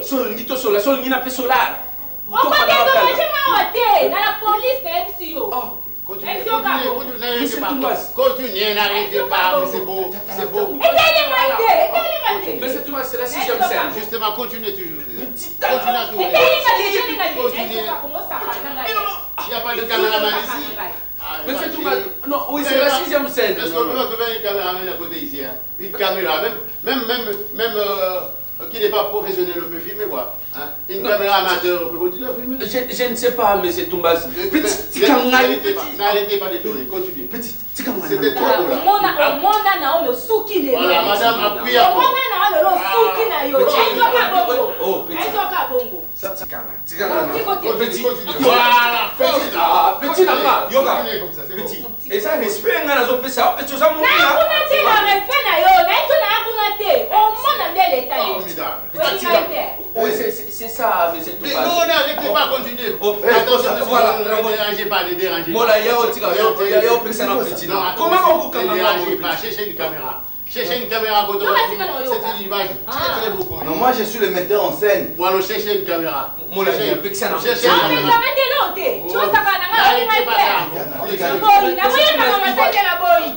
Sol ngito sola, sol ngina pe solar. On va dédommager dans la police de MCO. Continuez, n'arrêtez pas, c'est beau, c'est beau. Mais c'est tout, c'est la 6e scène. Justement, continuez toujours. Il n'y a pas de caméraman ici. Mais c'est tout, non, oui, c'est la 6e scène. Est-ce qu'on peut trouver une caméraman à côté ici? Une caméra, même qui n'est pas professionnel, on peut filmer quoi. Une caméra amateur, on peut continuer à filmer. Je ne sais pas, mais c'est tout bas. N'arrêtez pas de tourner, continuez. Petit, c'était trop beau là. Madame, appuyez à fond. Oh, petit. Voilà, petit là, yoga. Comme ça, c'est bon. Petit. Et ça, respect, on a fait ça. Et tu as mon oui, c'est ça, mais c'est tout. Mais non, n'arrêtez pas à continuer. Attention, ne dérangez pas. Moi, là, il y a un petit comment on vous ne dérangez pas, cherchez une caméra. Cherchez une caméra à côté. C'est une image très beau. Non, moi je suis le metteur en scène. Moi, on cherche une caméra. Moi, là, il y a un petit Cherchez une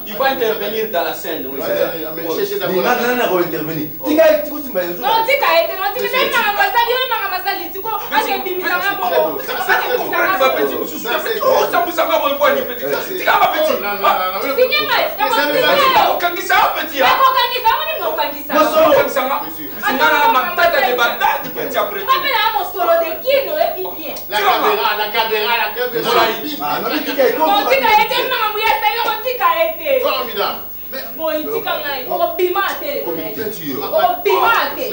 il va intervenir dans la scène. Cherchez d'abord. La caméra. Formidable. Mais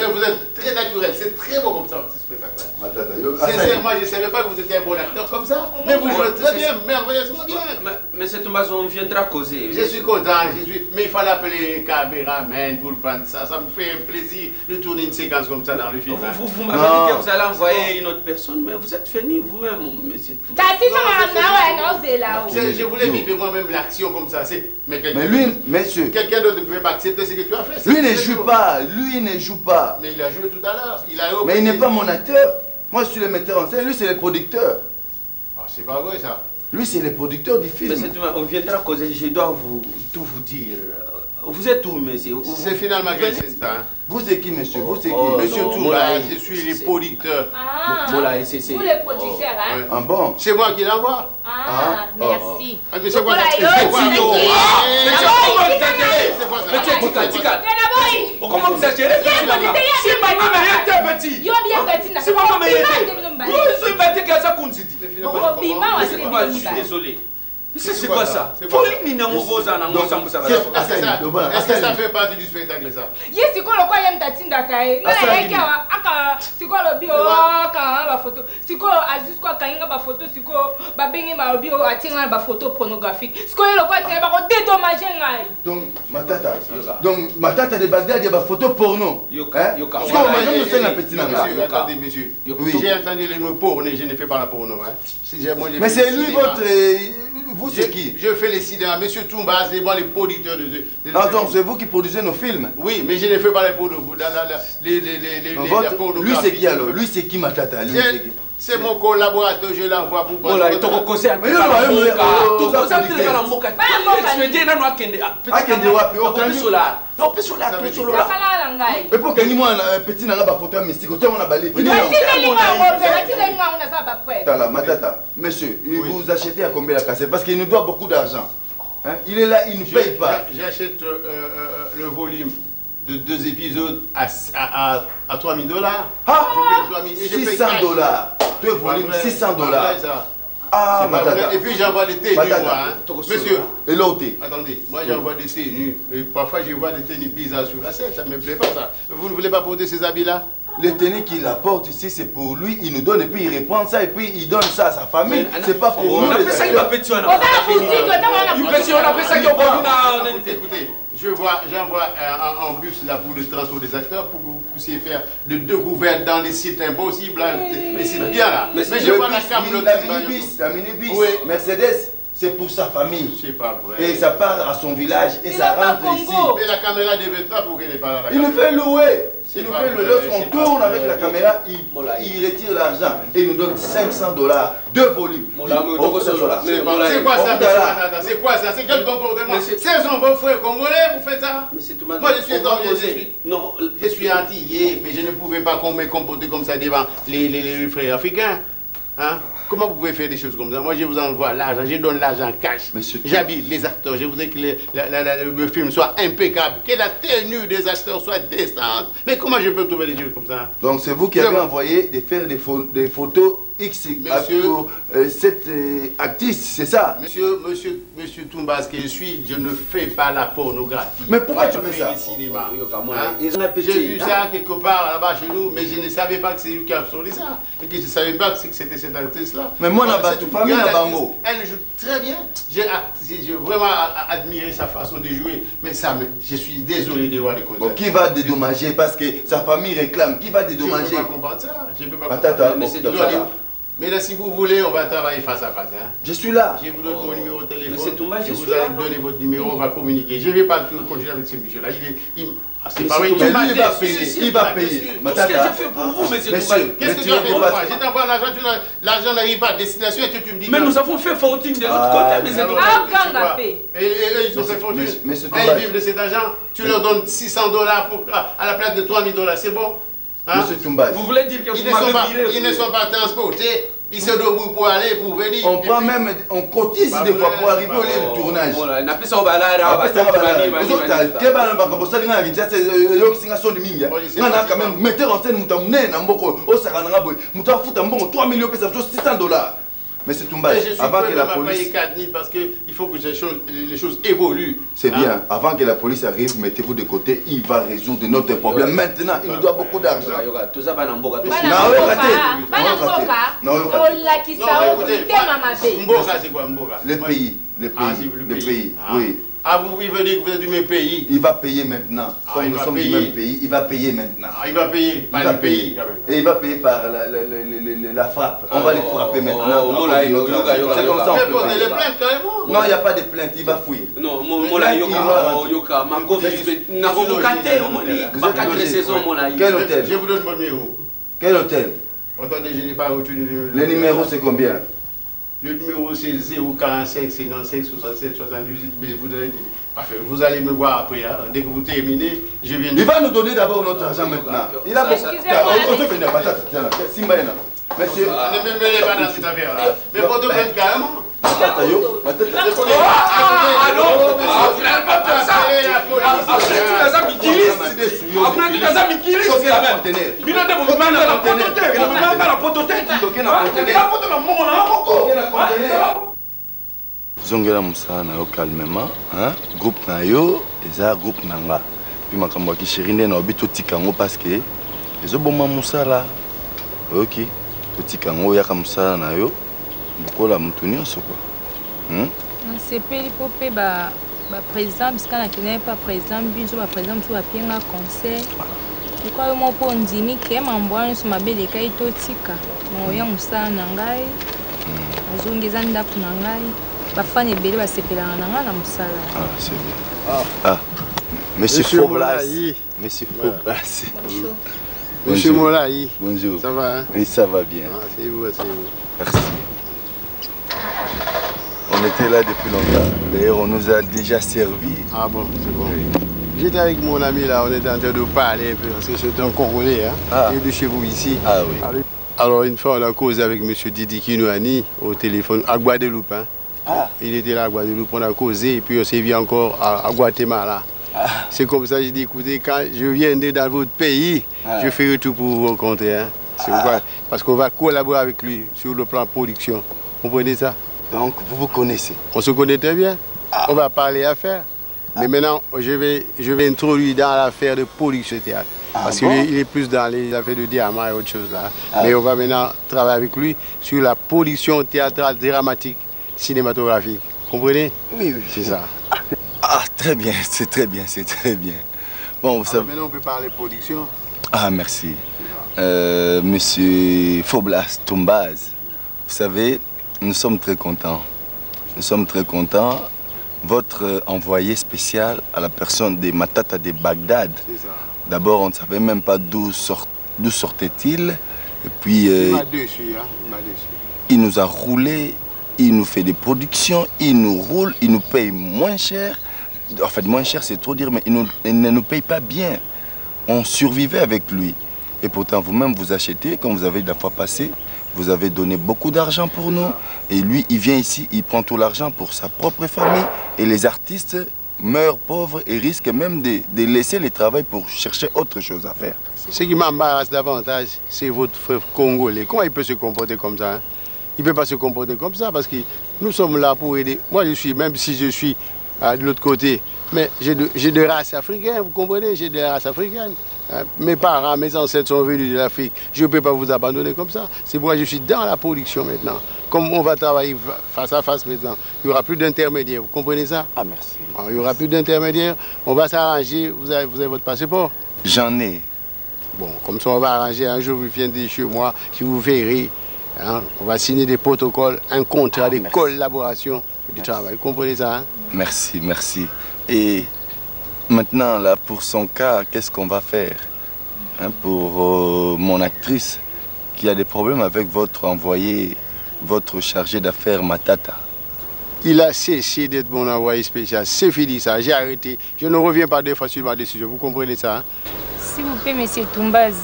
vous êtes très naturel, c'est très beau comme ça, ce spectacle. Sincèrement, je ne savais pas que vous étiez un bon acteur comme ça. Mais vous jouez très bien, merveilleusement bien. Mais c'est tout bas, on viendra causer. Je suis content, mais il fallait appeler les caméramans pour prendre ça. Ça me fait un plaisir de tourner une séquence comme ça dans le film. Vous m'avez dit que vous allez envoyer une autre personne, mais vous êtes venu vous-même, monsieur. Je voulais vivre moi-même l'action comme ça. Mais lui, monsieur. Quelqu'un d'autre ne pouvait pas accepter ce que tu as fait. Lui ne joue pas, Mais il a joué tout à l'heure. Mais il n'est pas mon acteur. Moi, je suis le metteur en scène, lui, c'est le producteur. Ah, c'est pas vrai ça. Lui, c'est le producteur du film. Mais c'est tout, on viendra causer, je dois tout vous dire. Vous êtes où, monsieur? C'est finalement quel c'est ça? Vous c'est qui, monsieur? Vous c'est qui? Monsieur Toumba, je suis le producteur. Voilà, c'est... Vous le producteur, hein? Ah bon? C'est moi qui l'envoie. Merci. Mais c'est quoi ça? Comment vous exagérez? C'est pas moi, mais petit. C'est pas moi, mais je suis désolé. C'est quoi ça? Est-ce que ça fait partie du spectacle ça? Donc ma tata de Bagdad, il y a des photos porno. Attendez, monsieur. J'ai entendu les mots porno, je ne fais pas la porno. Mais c'est lui votre... Vous c'est qui? Je fais les cinémas. Monsieur Toumba, c'est moi le producteur de... Donc c'est vous qui produisez nos films? Oui, mais je ne fais pas les pornos. Lui c'est qui alors? Lui c'est qui ma tata? C'est mon collaborateur, je l'envoie pour... Voilà, il faut causer un peu. Monsieur, vous achetez à combien la cassette? Parce qu'il nous doit beaucoup d'argent. Il est là, il ne paye pas. J'achète le volume de 2 épisodes à $3 000. Ah, $600. 2 volumes, $600. Ah, et puis j'envoie des tenues, monsieur. Et l'autre? Attendez, moi j'envoie des tenues. Et parfois je vois des tenues bizarres sur la scène, ça ne me plaît pas ça. Vous ne voulez pas porter ces habits-là? Les tenues qu'il apporte ici, c'est pour lui, il nous donne et puis il reprend ça et puis il donne ça à sa famille. C'est pas pour nous. On appelle ça qu'il va petit. On appelle ça qu'il va petit. Écoutez, j'envoie un bus là pour le transport des acteurs pour que vous puissiez faire de 2 couverts dans les sites impossibles. Mais c'est bien là. Mais je vois la minibus, Mercedes, c'est pour sa famille. C'est pas vrai. Et ça part à son village et ça rentre ici. Mais la caméra devait être là pour qu'elle n'ait pas là. Il nous fait louer. Il nous fait louer. Lorsqu'on tourne avec la caméra, il retire l'argent et il nous donne $500, 2 volumes. C'est quoi ça? C'est quoi ça? C'est quel comportement? Ce sont vos frères congolais, vous faites ça? Moi je suis étranger, je suis antillais, mais je ne pouvais pas me comporter comme ça devant les frères africains. Hein? Comment vous pouvez faire des choses comme ça? Moi, je vous envoie l'argent, je donne l'argent cash. J'habille les acteurs, je voudrais que le film soit impeccable, que la tenue des acteurs soit décente. Mais comment je peux trouver des choses comme ça? Donc, c'est vous qui avez envoyé de faire des photos X pour cette actrice, c'est ça? Monsieur Toumbaz, je ne fais pas la pornographie. Mais pourquoi tu fais ça? Le cinéma. J'ai vu ça quelque part là-bas chez nous, mais je ne savais pas que c'est lui qui a sorti ça. Et que je ne savais pas que c'était cette actrice-là. Mais moi, famille à Bango. Elle joue très bien. J'ai vraiment admiré sa façon de jouer. Mais ça, je suis désolé de voir les causes. Bon, qui va dédommager parce que sa famille réclame? Qui va dédommager? Je ne peux pas comprendre ça. Je ne peux pas comprendre ça. Mais là, si vous voulez, on va travailler face à face. Hein. Je suis là. Je vous donne mon numéro de téléphone. Je vous allez donner votre numéro, on va communiquer. Je ne vais pas continuer avec ce monsieur-là. C'est pas vrai. Il va payer. Qu'est-ce que j'ai fait pour vous, monsieur Toumbaz? Qu'est-ce que tu as fait pour moi? Je t'envoie l'argent, l'argent n'arrive pas à destination et tu me dis. Mais nous avons fait fortune de l'autre côté, monsieur Toumbaz. Et eux, ils ont fait fortune. Ils vivent de cet argent. Tu leur donnes $600 à la place de $3000. C'est bon? Hein? Monsieur Toumbaz. Vous voulez dire que vous m'avez viré? Ils ne sont pas transportés. Ils se debout pour aller, pour venir. On cotise des fois pour arriver au lieu de tournage. Mais c'est Toumbaz, avant que la police... 4 000 parce qu'il faut que les choses évoluent. C'est bien, avant que la police arrive, mettez-vous de côté, il va résoudre notre problème. Maintenant, il nous doit beaucoup d'argent. Le pays, oui. Ah, vous veut dire que vous êtes du même pays? Il va payer maintenant. Comme nous sommes du même pays, il va payer maintenant. Il va payer par le pays. Et il va payer par la frappe. On va les frapper maintenant. C'est comme ça. On peut porter les plaintes carrément. Non, il n'y a pas de plainte, il va fouiller. Non, quel hôtel? Je vous donne mon numéro. Quel hôtel? Attendez, je n'ai pas retenu le numéro, c'est combien? Le numéro c'est 045 55 67 78, mais vous allez me voir après, hein. Dès que vous terminez, je viens. Il va nous donner d'abord notre argent maintenant. Il a Excusez-moi. Monsieur. Ne me mêlez pas dans cette affaire-là. Mais pour te prendre carrément. Zongela musala na yo calmement, hein? Groupe na yo, eza groupe nanga. Puis makambo ki chérine na obi totika ngo parce que ezoboma musala. OK. Totika ngo yaka musala na yo. Bokola mutu nyonso quoi. Sepeli po pe ba président parce qu'on a kené pas président biso ba président so ba pienga conseil. Ko mo po ndimi ke mambwa so mabele kai totika. Mo ya musala na ngai. Azongeza ndaku na ngai. Bafane bele ba sepelanga na ngai na musala. Ah, c'est bien. Ah. Monsieur Foblas. Monsieur Foblas. Bonjour. Monsieur Molaï. Bonjour. Ça va, hein? Oui, ça va bien. Ah, c'est vous, c'est vous. Merci. On était là depuis longtemps. D'ailleurs, on nous a déjà servi. Ah bon, c'est bon. Oui. J'étais avec mon ami là, on était en train de parler un peu, parce que c'est un Congolais, hein. Ah. Il est de chez vous ici. Ah oui. Alors une fois, on a causé avec M. Didi Kinouani au téléphone, à Guadeloupe. Hein. Ah. Il était là à Guadeloupe, on a causé, et puis on s'est vu encore à Guatemala. Ah. C'est comme ça que j'ai dit, écoutez, quand je viendrai dans votre pays, je ferai tout pour vous rencontrer. Hein. Pourquoi? Parce qu'on va collaborer avec lui sur le plan production. Vous comprenez ça? Donc, vous vous connaissez? On se connaît très bien. Ah. On va parler affaires. Mais maintenant, je vais introduire dans l'affaire de production de théâtre. Parce qu'il est plus dans les affaires de diamants et autre chose là. Mais on va maintenant travailler avec lui sur la production théâtrale, dramatique, cinématographique. Vous comprenez? Oui, oui. C'est ça. Ah, très bien, c'est très bien, c'est très bien. Bon, vous savez... Maintenant, on peut parler production. Ah, merci. Monsieur Foblas Toumbaz, vous savez, nous sommes très contents. nous sommes très contents. Votre envoyé spécial à la personne des Matata de Bagdad. D'abord, on ne savait même pas d'où sortait-il. Et puis, il m'a déçu, hein. Il m'a déçu. Il nous a roulé, il nous fait des productions, il nous roule, il nous paye moins cher. En fait, moins cher, c'est trop dire, mais il ne nous paye pas bien. On survivait avec lui. Et pourtant, vous-même, vous achetez, comme vous avez la fois passée, vous avez donné beaucoup d'argent pour nous. Et lui, il vient ici, il prend tout l'argent pour sa propre famille. Et les artistes meurent pauvres et risquent même de laisser le travail pour chercher autre chose à faire. Ce qui m'embarrasse davantage, c'est votre frère congolais. Comment il peut se comporter comme ça, hein? Il ne peut pas se comporter comme ça parce que nous sommes là pour aider. Moi, même si je suis de l'autre côté, mais j'ai de race africaine, vous comprenez? J'ai de race africaine. Mes parents, mes ancêtres sont venus de l'Afrique. Je ne peux pas vous abandonner comme ça. C'est pourquoi je suis dans la production maintenant. Comme on va travailler face à face maintenant, il n'y aura plus d'intermédiaire. Vous comprenez ça? Ah, merci. Alors, il n'y aura plus d'intermédiaire. On va s'arranger. Vous avez votre passeport? J'en ai. Bon, comme ça, on va arranger. Un jour, vous viendrez chez moi. Si vous verrez, hein, on va signer des protocoles, un contrat de collaboration du travail. Vous comprenez ça, hein? Merci, merci. Et maintenant, là, pour son cas, qu'est-ce qu'on va faire, hein, pour mon actrice qui a des problèmes avec votre envoyé, votre chargé d'affaires Matata? Il a cessé d'être mon envoyé spécial. C'est fini ça, j'ai arrêté. Je ne reviens pas deux fois sur ma décision. Vous comprenez ça, hein? S'il vous plaît, M. Toumbaz,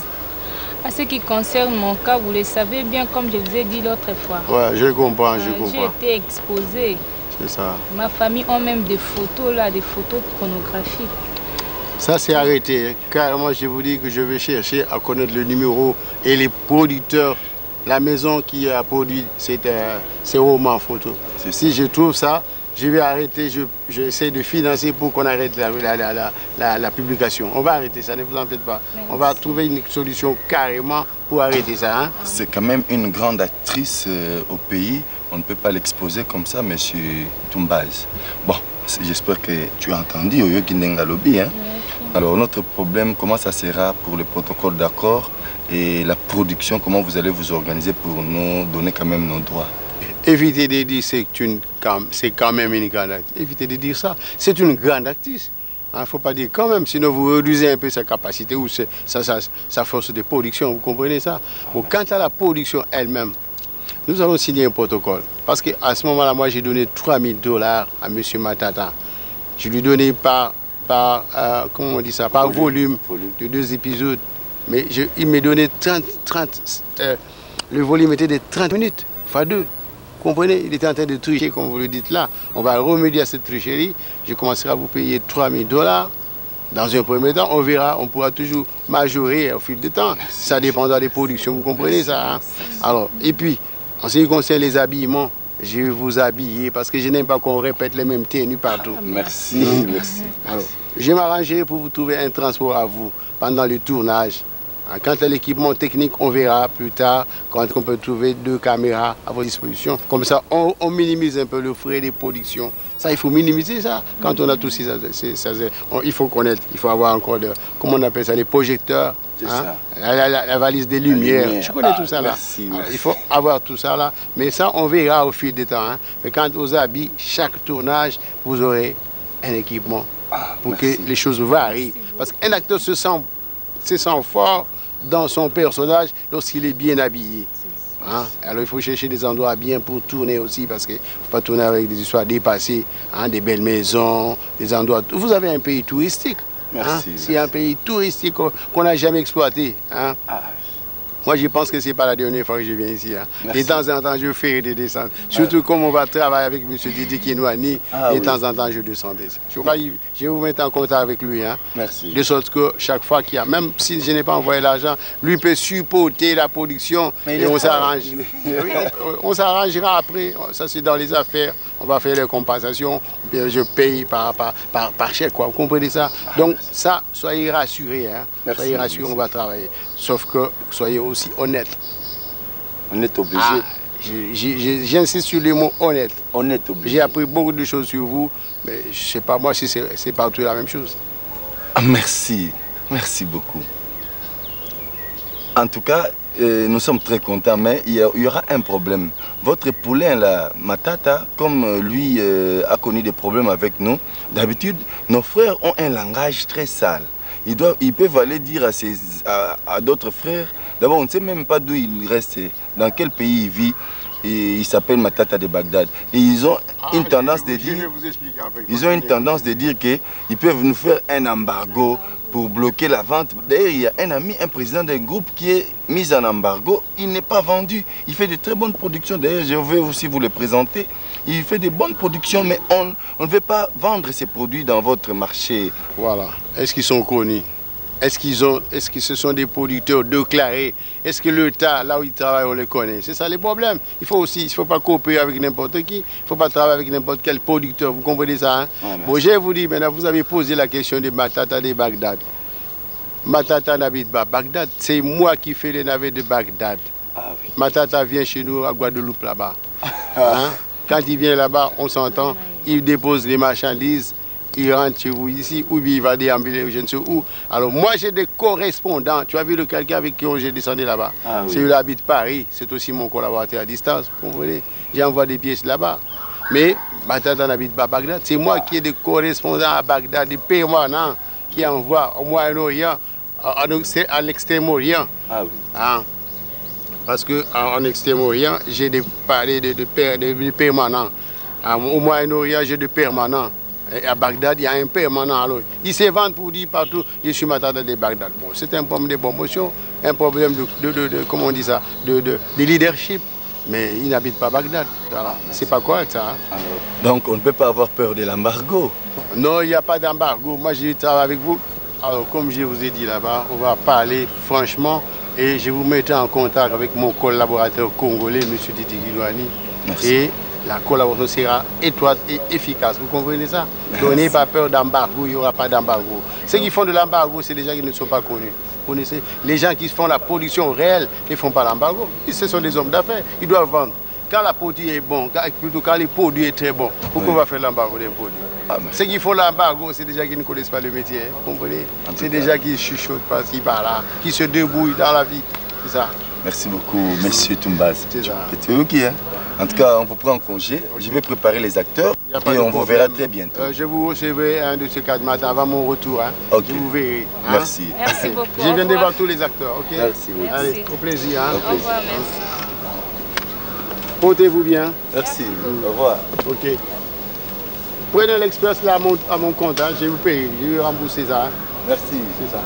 à ce qui concerne mon cas, vous le savez bien, comme je vous ai dit l'autre fois. Ouais, je comprends, je comprends. J'ai été exposée. C'est ça. Ma famille a même des photos là, des photos pornographiques. Ça, c'est arrêté. Carrément, je vous dis que je vais chercher à connaître le numéro et les producteurs, la maison qui a produit ces romans photos. Si je trouve ça, je vais arrêter, j'essaie de financer pour qu'on arrête la publication. On va arrêter ça, ne vous en faites pas. Merci. On va trouver une solution carrément pour arrêter ça. Hein? C'est quand même une grande actrice au pays. On ne peut pas l'exposer comme ça, monsieur Toumbaz. Bon, j'espère que tu as entendu Oyo Kindenga Lobby. Hein? Alors, notre problème, comment ça sera pour le protocole d'accord et la production, comment vous allez vous organiser pour nous donner quand même nos droits? Évitez de dire que c'est quand même une grande actrice. Évitez de dire ça. C'est une grande actrice. Il ne faut pas dire quand même, sinon vous réduisez un peu sa capacité ou sa force de production. Vous comprenez ça? Bon, quant à la production elle-même, nous allons signer un protocole. Parce qu'à ce moment-là, moi, j'ai donné $3000 à M. Matata. Je lui ai donné par comment on dit ça, par volume de 2 épisodes. Mais il m'a donné 30 le volume était de 30 minutes, fois 2. Vous comprenez? Il était en train de tricher, comme vous le dites là. On va remédier à cette tricherie. Je commencerai à vous payer $3000. Dans un premier temps, on verra, on pourra toujours majorer au fil du temps. Ça dépendra des productions, vous comprenez ça, hein? Alors, et puis, en ce qui concerne les habillements, je vais vous habiller parce que je n'aime pas qu'on répète les mêmes tenues partout. Merci, merci. Alors, je m'arrangerai pour vous trouver un transport à vous pendant le tournage. Quant à l'équipement technique, on verra plus tard quand on peut trouver 2 caméras à votre disposition. Comme ça, on minimise un peu le frais des productions. Ça, il faut minimiser ça. Quand on a tous ces il faut connaître, il faut avoir encore, comment on appelle ça, les projecteurs, hein? La valise des lumières. Je connais tout ça là. Merci. Alors, il faut avoir tout ça là. Mais ça, on verra au fil du temps. Hein? Mais quant aux habits, chaque tournage, vous aurez un équipement pour que les choses varient. Parce qu'un acteur se sent fort dans son personnage lorsqu'il est bien habillé. Hein? Alors il faut chercher des endroits bien pour tourner aussi parce qu'il ne faut pas tourner avec des histoires dépassées, hein? Des belles maisons, des endroits... Vous avez un pays touristique. Merci. Hein? C'est un pays touristique qu'on n'a jamais exploité. Hein? Moi, je pense que ce n'est pas la dernière fois que je viens ici. Hein. De temps en temps, je fais des descentes. Surtout comme on va travailler avec M. Didi Kinouani, de temps en temps, je descends ici. Je crois que je vais vous mettre en contact avec lui. Hein. Merci. De sorte que chaque fois qu'il y a, même si je n'ai pas envoyé l'argent, lui peut supporter la production et on s'arrange. On s'arrangera après. Ça, c'est dans les affaires. On va faire les compensations. Bien, je paye par chèque. Quoi. Vous comprenez ça? Donc, ça, soyez rassurés. Hein. Merci, soyez rassurés, on va travailler. Sauf que soyez aussi honnête. Honnête obligé. J'insiste sur les mots honnête. Honnête obligé. J'ai appris beaucoup de choses sur vous, mais je ne sais pas moi si c'est partout la même chose. Merci. Merci beaucoup. En tout cas, nous sommes très contents, mais il y aura un problème. Votre poulain, là, Matata, comme lui a connu des problèmes avec nous, d'habitude, nos frères ont un langage très sale. Ils peuvent aller dire à d'autres frères, d'abord on ne sait même pas d'où il reste, dans quel pays il vit, et il s'appelle Matata de Bagdad. Et ils ont une tendance de dire, qu'ils peuvent nous faire un embargo pour bloquer la vente. D'ailleurs, il y a un ami, un président d'un groupe qui est mis en embargo, il n'est pas vendu. Il fait de très bonnes productions, d'ailleurs je vais aussi vous les présenter. Il fait de bonnes productions, mais on ne veut pas vendre ces produits dans votre marché. Voilà. Est-ce qu'ils sont connus? Est-ce que ce sont des producteurs déclarés? Est-ce que l'État, là où ils travaillent, on les connaît? C'est ça les problèmes. Il ne faut pas coopérer avec n'importe qui. Il ne faut pas travailler avec n'importe quel producteur. Vous comprenez ça, hein? Ouais, bon, je vous dis, maintenant, vous avez posé la question de Matata de Bagdad. Matata n'habite pas Bagdad. C'est moi qui fais les navets de Bagdad. Ah, oui. Matata vient chez nous à Guadeloupe, là-bas. Hein? Quand il vient là-bas, on s'entend, il dépose les marchandises, il rentre chez vous ici, ou bien il va déambuler, je ne sais où. Alors moi j'ai des correspondants, tu as vu le quelqu'un avec qui j'ai descendu là-bas. Ah, oui. Celui-là habite Paris, c'est aussi mon collaborateur à distance, vous comprenez. J'envoie des pièces là-bas. Mais Matata n'habite pas Bagdad, c'est moi qui ai des correspondants à Bagdad, des permanents qui envoient au Moyen-Orient, à l'Extrême-Orient. Ah oui. Hein? Parce qu'en Extrême-Orient, j'ai des permanents. Au Moyen-Orient, j'ai des permanents. Et à Bagdad, il y a un permanent. Alors, ils se vendent pour dire partout, je suis Matata de Bagdad. Bon, c'est un problème de promotion, un problème comment on dit ça, de leadership. Mais ils n'habitent pas Bagdad. Voilà. C'est pas correct ça. Hein? Alors, donc on ne peut pas avoir peur de l'embargo? Non, il n'y a pas d'embargo. Moi, je travaille avec vous. Alors, comme je vous ai dit là-bas, on va parler franchement. Et je vous mettrai en contact avec mon collaborateur congolais, M. Titi Gilwani. Merci. Et la collaboration sera étroite et efficace. Vous comprenez ça? Donc n'ayez pas peur d'embargo, il n'y aura pas d'embargo. Ceux qui font de l'embargo, c'est les gens qui ne sont pas connus. Vous connaissez? Les gens qui font la production réelle ne font pas l'embargo. Ce sont des hommes d'affaires, ils doivent vendre. Quand la produit est bon, plutôt quand le produit est très bon, pourquoi on va faire l'embargo d'un produit? Ceux qui font l'embargo, c'est des gens qui ne connaissent pas le métier, vous comprenez? C'est des gens qui chuchotent par-ci, par-là, qui se débrouillent dans la vie, c'est ça. Merci beaucoup, monsieur Toumbaz. C'est ça. C'est ok, hein? En tout cas, on vous prend en congé, je vais préparer les acteurs et on vous verra très bientôt. Je vous recevrai un de ces 4 matins avant mon retour, hein? Okay. Je vous verrai. Hein? Merci. Merci beaucoup. Je viens de voir tous les acteurs, ok? Merci. Allez, au plaisir. Hein? Au revoir, merci. Portez-vous bien. Merci. Au revoir. Ok. Prenez l'Express là à mon compte, hein. Je vais vous payer, je vais rembourser ça. Hein. Merci. C'est ça.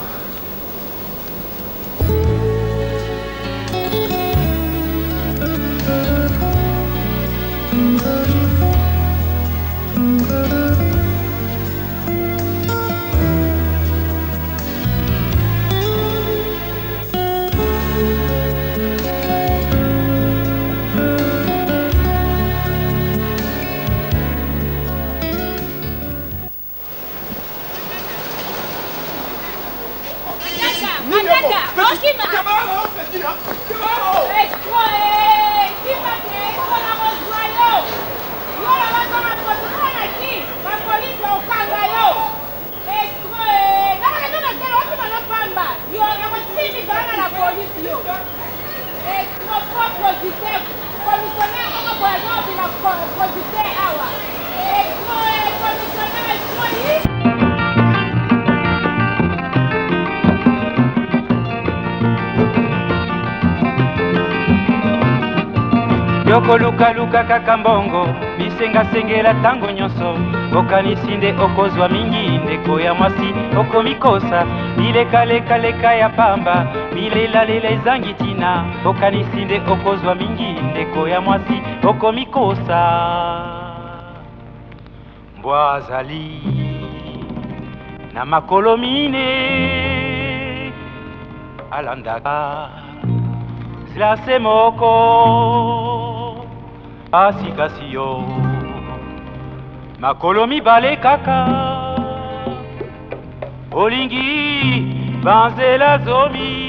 Yokoluka kaka mbongo bisengasengela tango nyonso okanisi nde okozwa mingi ndeko ya mwasi okomikosa bilekalekaleka ya pamba bilelalela ezangi ntina okanisi nde okozwa mingi ndeko ya mwasi okomikosa mbwa azali na makolo mine alandaka silase moko asikasiyo makolo mibale kaka olingi banzela zomi